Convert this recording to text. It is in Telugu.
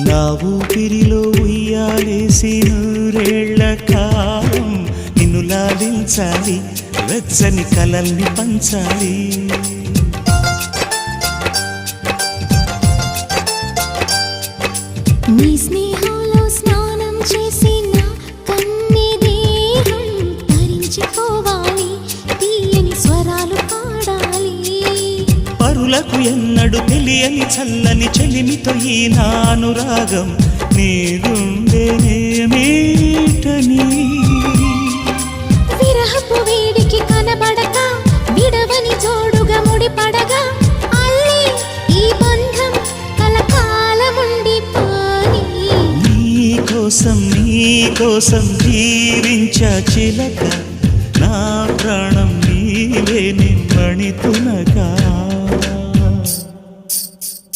నా ఊపిరిలో ఉయ్యాలేసి నూరేళ్ల కాలం నిన్ను లాలించాలి, వెచ్చని కలల్ని పంచాలి. నీ స్నేహంలో స్నానం చేసి నా కన్నె దేహం తరించిపోవాలి, తీయని స్వరాలు పాడాలి. పరులకు ఎన్నడు తెలియని చల్లని చెలిమితో ఈ నా అనురాగం నీ గుండెనేమీటని. విరహపు వేడికి కనబడక విడవని జోడుగా ముడిపడగా అల్లే ఈ బంధం కలకాలముండిపోని. నీకోసం జీవించా చిలక, నా ప్రాణం నీవే నిమ్మణి తునగా.